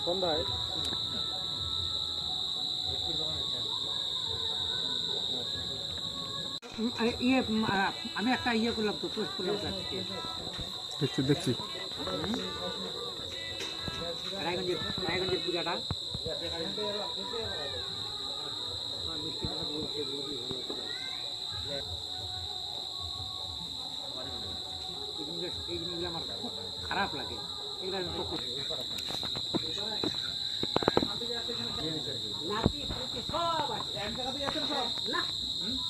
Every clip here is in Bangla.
সন্ধ্যায় আমি একটা ইয়ে করলাম তো পোস্ট করলাম দেখছি রায়গঞ্জের পূজাটা এই জিনিসগুলো আমার খুব খারাপ লাগে এগুলো আমি খুব নাতি পুতি সব আছে এক জায়গাতেই আছে সব না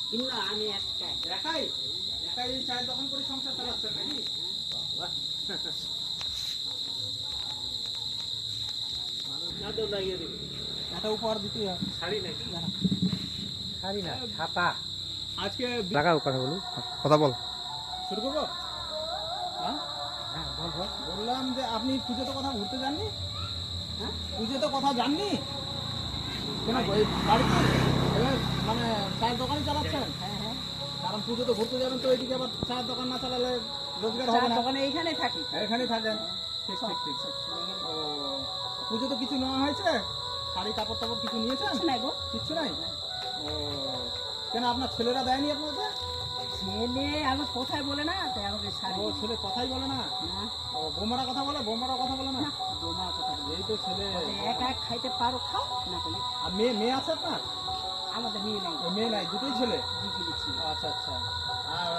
কিন্তু আমি একাই এই চায়ের দোকান করে সংসার চালাচ্ছেন নাকি একটা উপহার দিতে শাড়ি নাকি শাড়ি না ছাতা আজকে লাগাও কথা বলুন কথা বল শুরু করবো হ্যাঁ বললাম যে আপনি পুজোতে কথা ঘুরতে যাননি হ্যাঁ পুজোতে কথা জাননি কেন বাড়িতে মানে চায়ের দোকানই চালাচ্ছেন হ্যাঁ হ্যাঁ কারণ পুজোতে ঘুরতে যাবেন তো এইদিকে আবার চায়ের দোকান না চালালে রোজগার হবে না দোকানে এইখানেই থাকি এখানেই থাকেন ঠিক ঠিক ঠিক ও পুজোতে কিছু নেওয়া হয়েছে শাড়ি কাপড় টাপড় কিছু নিয়েছেন নাই গো কিচ্ছু নাই ও কেন আপনার ছেলেরা দেয়নি আপনাদের ছেলে আমি কোথায় বলে না তাই আমাকে শাড়ি ও ছেলে কথাই বলে না ও বোমারা কথা বলে বোমারা কথা বলে না বোমারা কথা এই তো ছেলে এক এক খাইতে পারো খাও না বলে আর মেয়ে আছে আপনার আমাদের মেয়ে নাই দুটোই ছেলে আচ্ছা আচ্ছা আর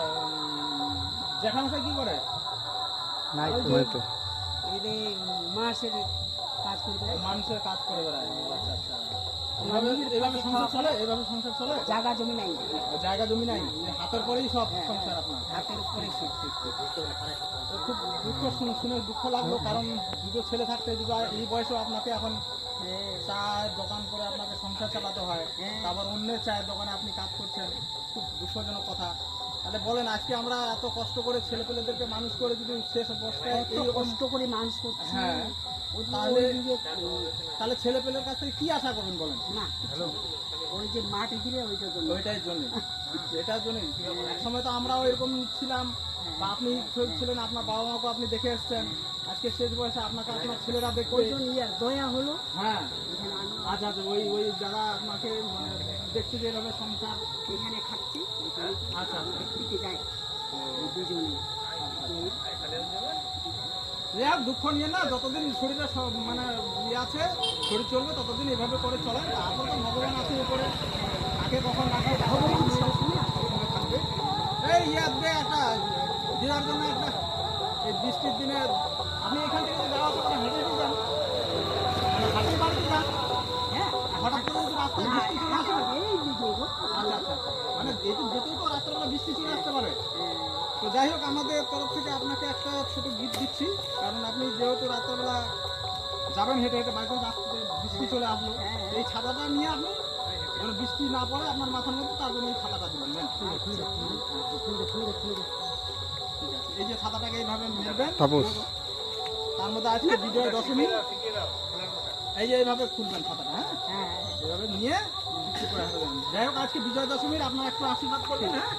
জ্যাঠামশাই কি করে নাই তো এই মাসের কাজ করে বেড়ায় মানুষের কাজ করে বেড়ায় আচ্ছা আচ্ছা এভাবে সংসার চলে জায়গা জমি নাই হাতের পরেই সব সংসার আপনার হাতের পরেই খুব দুঃখ শুনে দুঃখ লাগলো কারণ দুটো ছেলে থাকতে এই বয়সেও আপনাকে এখন চায়ের দোকান করে আপনাকে সংসার চালাতে হয় তারপর অন্যের চায়ের দোকানে আপনি কাজ করছেন খুব দুঃখজনক কথা তাহলে বলেন আজকে আমরা এত কষ্ট করে ছেলেপেলেদেরকে মানুষ করে যদি শেষ অবস্থায় কষ্ট করে মানুষ করছি হ্যাঁ তাহলে ছেলে পেলের কাছ থেকে কি আশা করবেন বলেন না ওই যে মাটি দিলে ওইটার জন্য এটার জন্য এক সময় তো আমরাও এরকম ছিলাম বা আপনি ছিলেন আপনার বাবা মাকে আপনি দেখে এসছেন আজকে শেষ বয়সে আপনাকে আপনার ছেলেরা দেখবে দয়া হলো হ্যাঁ আচ্ছা আচ্ছা ওই যারা আপনাকে মানে দেখতে যে এভাবে সংসার এখানে খাচ্ছি আচ্ছা যায় দুজনে আর দুঃখ নিয়ে না যতদিন শরীরে মানে ইয়ে আছে শরীর চলবে ততদিন এভাবে করে চলে তারপর তো ভগবান আছে উপরে তাকে কখন রাখে থাকবে এই ইয়ে আসবে একটা দিনার জন্য একটা এই বৃষ্টির দিনে আপনি এখান থেকে যাওয়া তো হেঁটে হেঁটে যান হাঁটে বাড়িতে যান হ্যাঁ হঠাৎ করে যদি রাস্তায় বৃষ্টি চলে আসে আচ্ছা আচ্ছা মানে যেতেই তো রাত্রেবেলা বৃষ্টি চলে আসতে পারে তো যাই হোক আমাদের তরফ থেকে আপনাকে একটা ছোট গিফট দিচ্ছি কারণ আপনি যেহেতু রাত্রেবেলা যাবেন হেঁটে হেঁটে বাইকে রাস্তাতে বৃষ্টি চলে আসলো এই ছাতাটা নিয়ে আপনি যেন বৃষ্টি না পড়ে আপনার মাথার মধ্যে তার জন্য এই ছাতাটা দেবেন ঠিক আছে এই যে ছাতাটাকে এইভাবে নেবেন তার মধ্যে আজকে বিজয় দশমী এই যে এইভাবে খুলবেন ছাতাটা হ্যাঁ এইভাবে নিয়ে বৃষ্টি করে হাঁটে যাবেন যাই হোক আজকে বিজয় দশমীর আপনার একটু আশীর্বাদ করবেন হ্যাঁ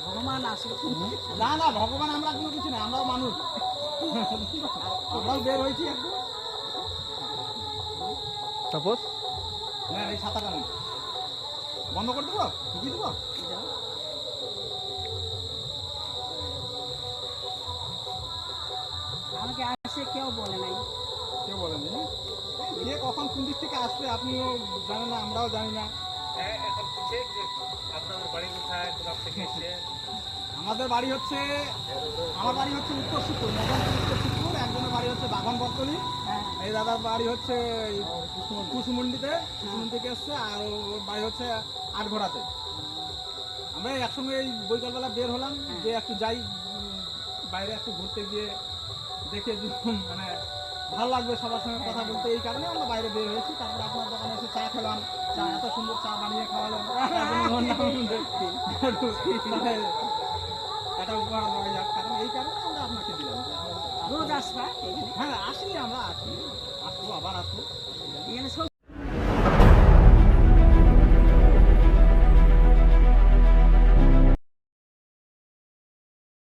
ভগবান আসে না না ভগবান আমরা কোনো কিছু না আমরাও মানুষ আমরাও বের হয়েছি একটু তারপর না এই ছাতাটা নেই বন্ধ করে দেবো ঢুকিয়ে দেবো আমাকে আসে কেউ বলে নাই কেউ বলেনি না কে কখন কোন দিক থেকে আসবে আপনিও জানেন না আমরাও জানি না আমাদের বাড়ি হচ্ছে আমার বাড়ি হচ্ছে উত্তর শিবপুর উত্তর শিবপুর একজনের বাড়ি হচ্ছে বাগান বর্তলি এই দাদার বাড়ি হচ্ছে কুসুমন্ডিতে থেকে এসছে আর ওর বাড়ি হচ্ছে আটঘোড়াতে আমরা একসঙ্গে এই বৈকালবেলা বের হলাম যে একটু যাই বাইরে একটু ঘুরতে গিয়ে দেখে মানে ভালো লাগবে সবার সঙ্গে কথা বলতে এই কারণে আমরা বাইরে বের হয়েছি তারপরে আপনার দোকানে এসে চা খেলাম চা এত সুন্দর চা বানিয়ে খাওয়ালেন একটা উপহার দেওয়া যাক কারণ এই কারণে আমরা আপনাকে দিলাম রোজ আসবা হ্যাঁ আসি আমরা আসবো আবার আসবো